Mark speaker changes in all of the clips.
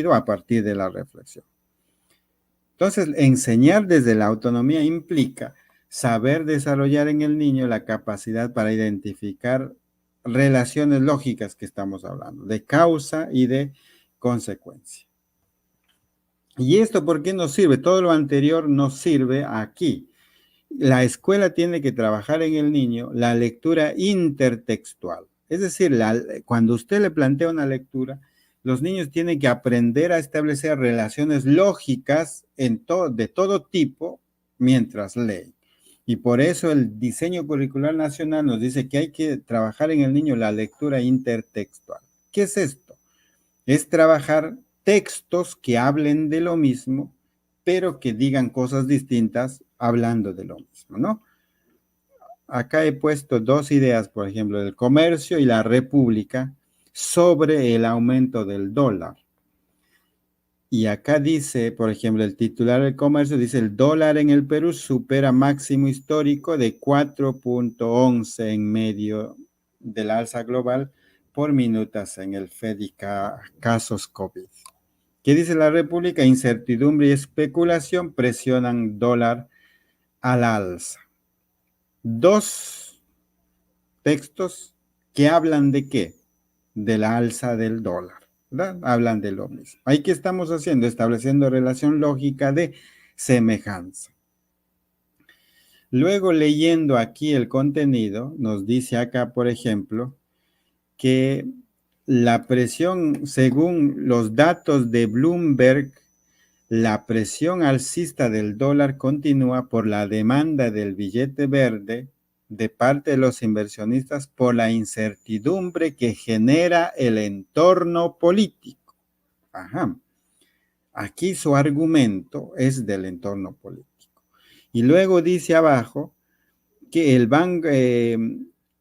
Speaker 1: a partir de la reflexión. Entonces, enseñar desde la autonomía implica saber desarrollar en el niño la capacidad para identificar relaciones lógicas que estamos hablando, de causa y de consecuencia. ¿Y esto por qué nos sirve? Todo lo anterior nos sirve aquí. La escuela tiene que trabajar en el niño la lectura intertextual. Es decir, cuando usted le plantea una lectura, los niños tienen que aprender a establecer relaciones lógicas de todo tipo mientras leen. Y por eso el diseño curricular nacional nos dice que hay que trabajar en el niño la lectura intertextual. ¿Qué es esto? Es trabajar textos que hablen de lo mismo, pero que digan cosas distintas hablando de lo mismo, ¿no? Acá he puesto dos ideas, por ejemplo, del comercio y la república sobre el aumento del dólar. Y acá dice, por ejemplo, el titular del comercio dice: el dólar en el Perú supera máximo histórico de 4.11 en medio del alza global por minutas en el Fed y casos COVID. ¿Qué dice la República? Incertidumbre y especulación presionan dólar al alza. Dos textos que hablan de qué? De la alza del dólar, ¿verdad? Hablan de lo mismo. Ahí que estamos haciendo, estableciendo relación lógica de semejanza. Luego, leyendo aquí el contenido, nos dice acá, por ejemplo, que la presión, según los datos de Bloomberg, la presión alcista del dólar continúa por la demanda del billete verde de parte de los inversionistas por la incertidumbre que genera el entorno político. Ajá. Aquí su argumento es del entorno político. Y luego dice abajo que el banco,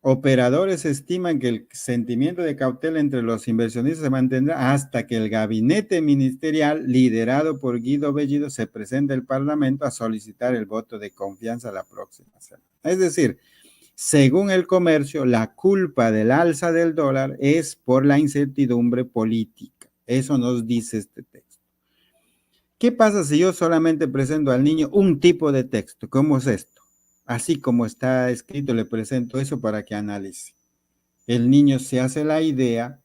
Speaker 1: operadores estiman que el sentimiento de cautela entre los inversionistas se mantendrá hasta que el gabinete ministerial liderado por Guido Bellido se presente al Parlamento a solicitar el voto de confianza la próxima semana. Es decir, según el comercio, la culpa del alza del dólar es por la incertidumbre política. Eso nos dice este texto. ¿Qué pasa si yo solamente presento al niño un tipo de texto? ¿Cómo es esto? Así como está escrito, le presento eso para que analice. El niño se hace la idea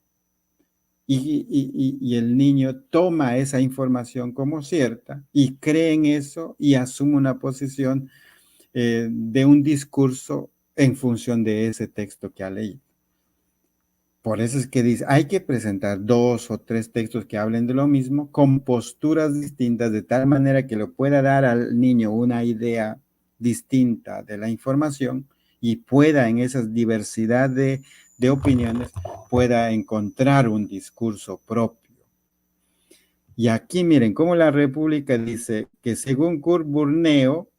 Speaker 1: y el niño toma esa información como cierta y cree en eso y asume una posición de un discurso en función de ese texto que ha leído. Por eso es que dice, hay que presentar 2 o 3 textos que hablen de lo mismo con posturas distintas de tal manera que le pueda dar al niño una idea distinta de la información y pueda en esa diversidad de opiniones, pueda encontrar un discurso propio. Y aquí miren cómo la República dice que según Kurt Burneo,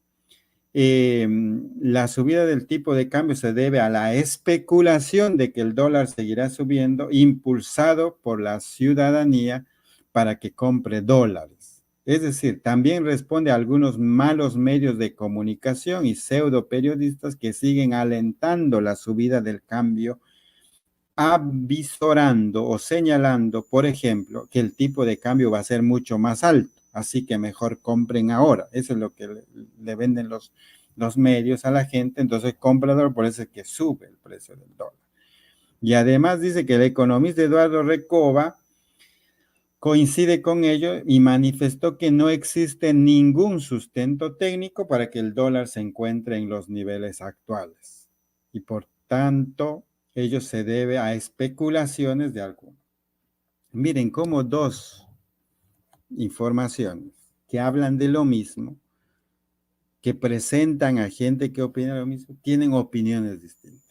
Speaker 1: la subida del tipo de cambio se debe a la especulación de que el dólar seguirá subiendo, impulsado por la ciudadanía para que compre dólares. Es decir, también responde a algunos malos medios de comunicación y pseudo periodistas que siguen alentando la subida del cambio, avisorando o señalando, por ejemplo, que el tipo de cambio va a ser mucho más alto. Así que mejor compren ahora. Eso es lo que le venden los medios a la gente. Entonces compra dólar, por eso es que sube el precio del dólar. Y además dice que el economista Eduardo Recoba coincide con ello y manifestó que no existe ningún sustento técnico para que el dólar se encuentre en los niveles actuales. Y por tanto, ello se debe a especulaciones de algunos. Miren cómo dos informaciones que hablan de lo mismo, que presentan a gente que opina lo mismo, tienen opiniones distintas.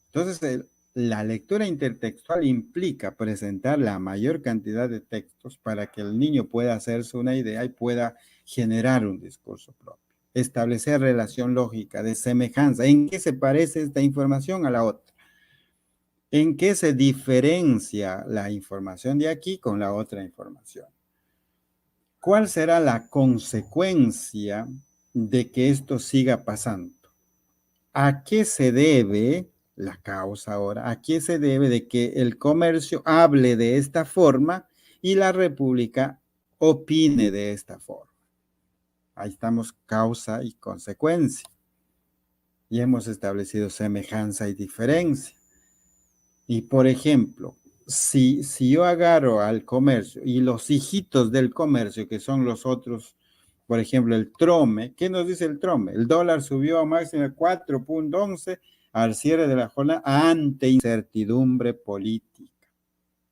Speaker 1: Entonces, la lectura intertextual implica presentar la mayor cantidad de textos para que el niño pueda hacerse una idea y pueda generar un discurso propio. Establecer relación lógica de semejanza. ¿En qué se parece esta información a la otra? ¿En qué se diferencia la información de aquí con la otra información? ¿Cuál será la consecuencia de que esto siga pasando? ¿A qué se debe la causa ahora? ¿A qué se debe de que el comercio hable de esta forma y la República opine de esta forma. Ahí estamos, causa y consecuencia. Y hemos establecido semejanza y diferencia. Y por ejemplo, si yo agarro al comercio y los hijitos del comercio, que son los otros, por ejemplo, el TROME, ¿qué nos dice el TROME? El dólar subió a máximo de 4.11 al cierre de la jornada ante incertidumbre política.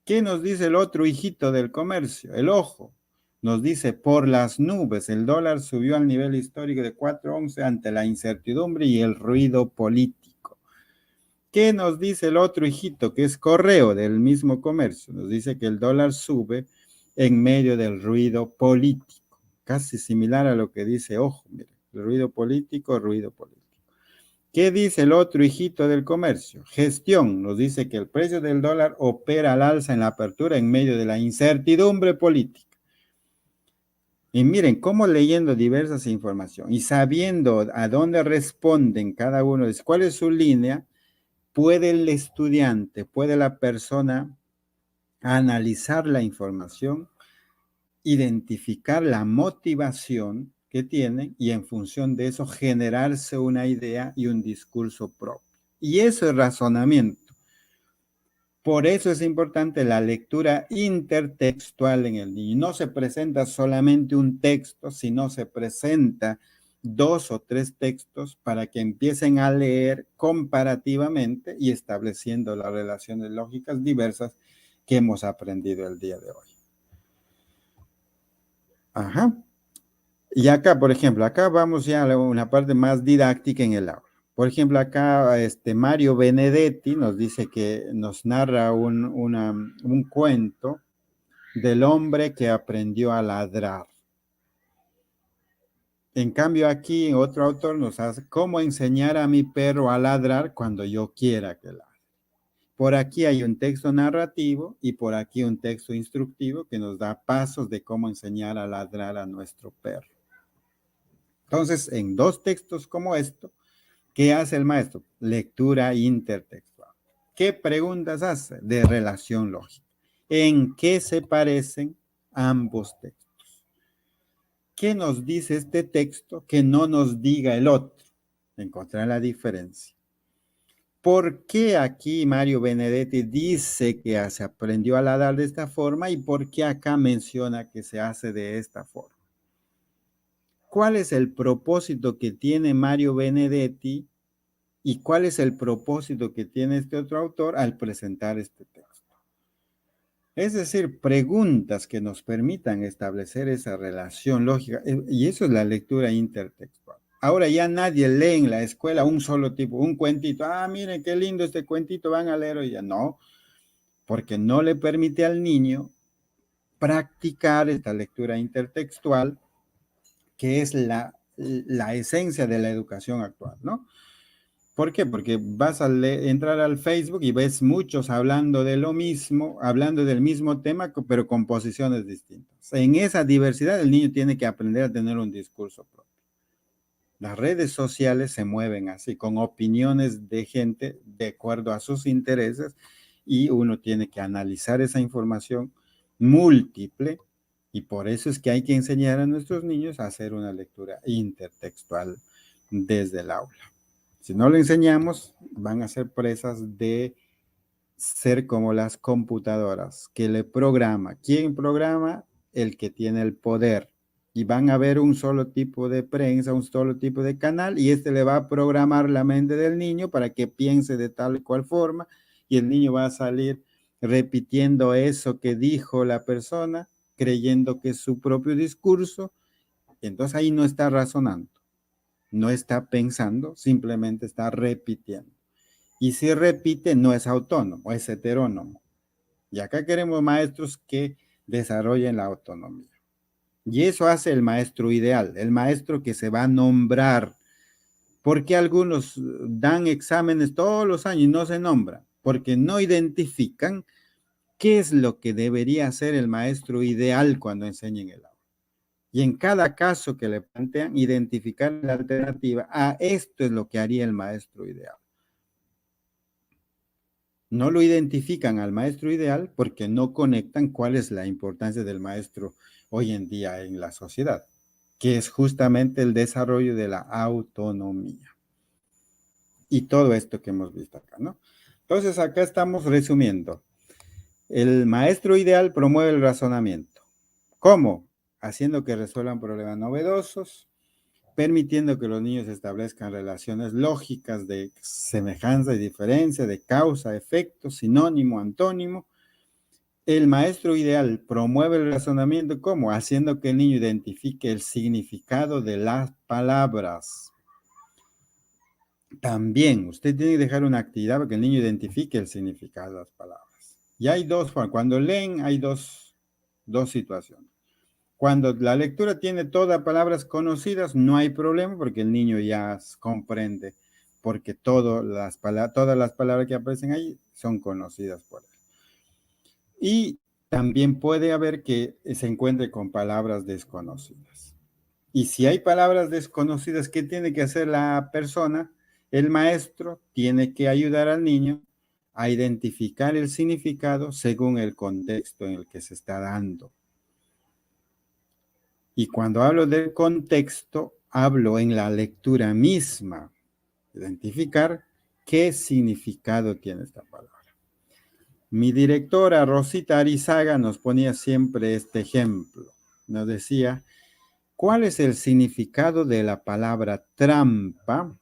Speaker 1: ¿Qué nos dice el otro hijito del comercio? El ojo. Nos dice, por las nubes, el dólar subió al nivel histórico de 4.11 ante la incertidumbre y el ruido político. ¿Qué nos dice el otro hijito, que es correo del mismo comercio? Nos dice que el dólar sube en medio del ruido político, casi similar a lo que dice ojo, mire, el ruido político. ¿Qué dice el otro hijito del comercio? Gestión nos dice que el precio del dólar opera al alza en la apertura en medio de la incertidumbre política. Y miren, cómo leyendo diversas informaciones y sabiendo a dónde responden cada uno, cuál es su línea, puede el estudiante, puede la persona analizar la información, identificar la motivación que tienen y en función de eso generarse una idea y un discurso propio. Y eso es razonamiento. Por eso es importante la lectura intertextual en el niño. No se presenta solamente un texto, sino se presenta 2 o 3 textos para que empiecen a leer comparativamente y estableciendo las relaciones lógicas diversas que hemos aprendido el día de hoy. Ajá. Y acá, por ejemplo, acá vamos ya a una parte más didáctica en el aula. Por ejemplo, acá Mario Benedetti nos dice que nos narra un cuento del hombre que aprendió a ladrar. En cambio, aquí otro autor nos hace cómo enseñar a mi perro a ladrar cuando yo quiera que ladre. Por aquí hay un texto narrativo y por aquí un texto instructivo que nos da pasos de cómo enseñar a ladrar a nuestro perro. Entonces, en 2 textos como esto, ¿qué hace el maestro? Lectura intertextual. ¿Qué preguntas hace? De relación lógica. ¿En qué se parecen ambos textos? ¿Qué nos dice este texto que no nos diga el otro? Encontrar la diferencia. ¿Por qué aquí Mario Benedetti dice que se aprendió a ladrar de esta forma y por qué acá menciona que se hace de esta forma? ¿Cuál es el propósito que tiene Mario Benedetti y cuál es el propósito que tiene este otro autor al presentar este texto? Es decir, preguntas que nos permitan establecer esa relación lógica, y eso es la lectura intertextual. Ahora ya nadie lee en la escuela un solo tipo, un cuentito. Ah, miren qué lindo este cuentito, van a leer hoy. Ya no, porque no le permite al niño practicar esta lectura intertextual, que es la esencia de la educación actual, ¿no? ¿Por qué? Porque vas a entrar al Facebook y ves muchos hablando de lo mismo, hablando del mismo tema, pero con posiciones distintas. En esa diversidad el niño tiene que aprender a tener un discurso propio. Las redes sociales se mueven así, con opiniones de gente de acuerdo a sus intereses, y uno tiene que analizar esa información múltiple, y por eso es que hay que enseñar a nuestros niños a hacer una lectura intertextual desde el aula. Si no lo enseñamos, van a ser presas de ser como las computadoras, que le programa. ¿Quién programa? El que tiene el poder. Y van a ver un solo tipo de prensa, un solo tipo de canal, y este le va a programar la mente del niño para que piense de tal y cual forma, y el niño va a salir repitiendo eso que dijo la persona, creyendo que es su propio discurso. Entonces ahí no está razonando. No está pensando, simplemente está repitiendo. Y si repite, no es autónomo, es heterónomo. Y acá queremos maestros que desarrollen la autonomía. Y eso hace el maestro ideal, el maestro que se va a nombrar. Porque algunos dan exámenes todos los años y no se nombran, porque no identifican qué es lo que debería hacer el maestro ideal cuando enseñen el aula. Y en cada caso que le plantean, identificar la alternativa a esto es lo que haría el maestro ideal. No lo identifican al maestro ideal porque no conectan cuál es la importancia del maestro hoy en día en la sociedad, que es justamente el desarrollo de la autonomía. Y todo esto que hemos visto acá, ¿no? Entonces, acá estamos resumiendo. El maestro ideal promueve el razonamiento. ¿Cómo? Haciendo que resuelvan problemas novedosos, permitiendo que los niños establezcan relaciones lógicas de semejanza y diferencia, de causa, efecto, sinónimo, antónimo. El maestro ideal promueve el razonamiento, ¿cómo? Haciendo que el niño identifique el significado de las palabras. También usted tiene que dejar una actividad para que el niño identifique el significado de las palabras. Y hay dos formas. Cuando leen hay dos situaciones. Cuando la lectura tiene todas palabras conocidas, no hay problema porque el niño ya comprende, porque todas las palabras que aparecen ahí son conocidas por él. Y también puede haber que se encuentre con palabras desconocidas. Y si hay palabras desconocidas, ¿qué tiene que hacer la persona? El maestro tiene que ayudar al niño a identificar el significado según el contexto en el que se está dando. Y cuando hablo del contexto, hablo en la lectura misma, identificar qué significado tiene esta palabra. Mi directora Rosita Arizaga nos ponía siempre este ejemplo. Nos decía, ¿cuál es el significado de la palabra trampa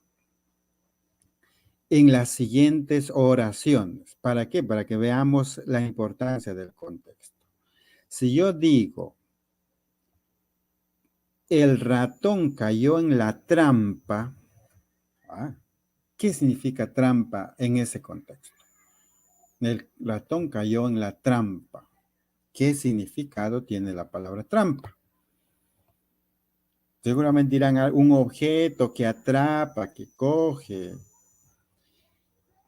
Speaker 1: en las siguientes oraciones? ¿Para qué? Para que veamos la importancia del contexto. Si yo digo, el ratón cayó en la trampa, ¿qué significa trampa en ese contexto? El ratón cayó en la trampa. ¿Qué significado tiene la palabra trampa? Seguramente dirán un objeto que atrapa, que coge.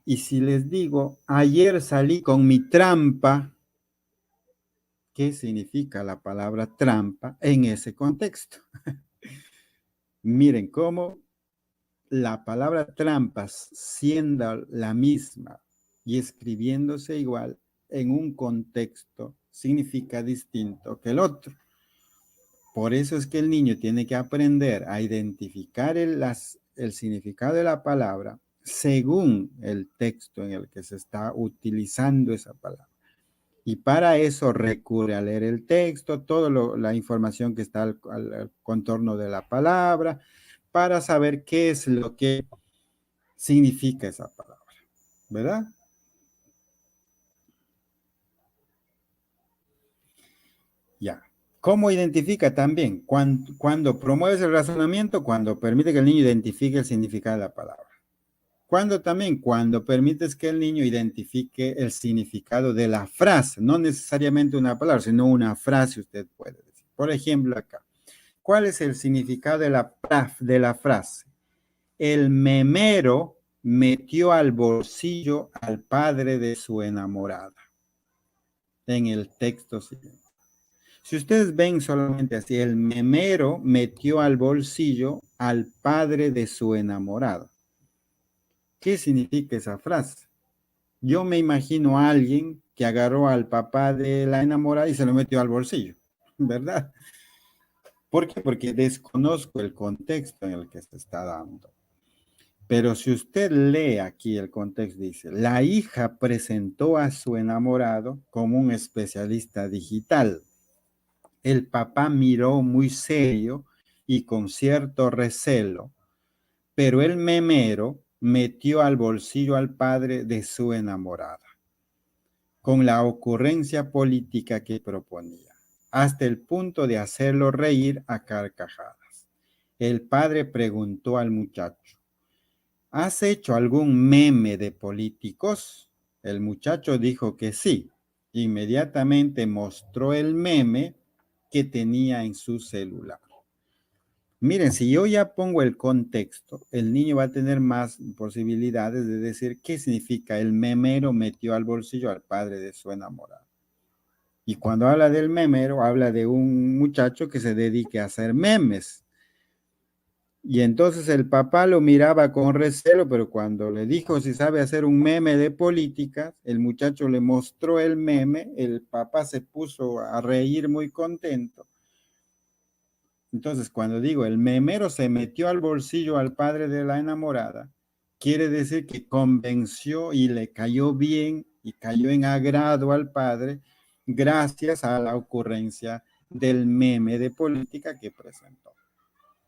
Speaker 1: Y si les digo, ayer salí con mi trampa, ¿qué significa la palabra trampa en ese contexto? Miren cómo la palabra trampas, siendo la misma y escribiéndose igual en un contexto, significa distinto que el otro. Por eso es que el niño tiene que aprender a identificar el significado de la palabra según el texto en el que se está utilizando esa palabra. Y para eso recurre a leer el texto, toda la información que está al contorno de la palabra, para saber qué es lo que significa esa palabra, ¿verdad? Ya. ¿Cómo identifica también? Cuando promueves el razonamiento, cuando permite que el niño identifique el significado de la palabra. Cuando también, cuando permites que el niño identifique el significado de la frase, no necesariamente una palabra, sino una frase usted puede decir. Por ejemplo, acá, ¿cuál es el significado de la frase? El memero metió al bolsillo al padre de su enamorada. En el texto siguiente. Si ustedes ven solamente así, el memero metió al bolsillo al padre de su enamorado. ¿Qué significa esa frase? Yo me imagino a alguien que agarró al papá de la enamorada y se lo metió al bolsillo, ¿verdad? ¿Por qué? Porque desconozco el contexto en el que se está dando. Pero si usted lee aquí el contexto, dice, la hija presentó a su enamorado como un especialista digital. El papá miró muy serio y con cierto recelo, pero el memero metió al bolsillo al padre de su enamorada, con la ocurrencia política que proponía, hasta el punto de hacerlo reír a carcajadas. El padre preguntó al muchacho, ¿has hecho algún meme de políticos? El muchacho dijo que sí. Inmediatamente mostró el meme que tenía en su celular. Miren, si yo ya pongo el contexto, el niño va a tener más posibilidades de decir qué significa el memero metió al bolsillo al padre de su enamorada. Y cuando habla del memero, habla de un muchacho que se dedique a hacer memes. Y entonces el papá lo miraba con recelo, pero cuando le dijo si sabe hacer un meme de políticas, el muchacho le mostró el meme, el papá se puso a reír muy contento. Entonces, cuando digo el memero se metió al bolsillo al padre de la enamorada, quiere decir que convenció y le cayó bien y cayó en agrado al padre gracias a la ocurrencia del meme de política que presentó.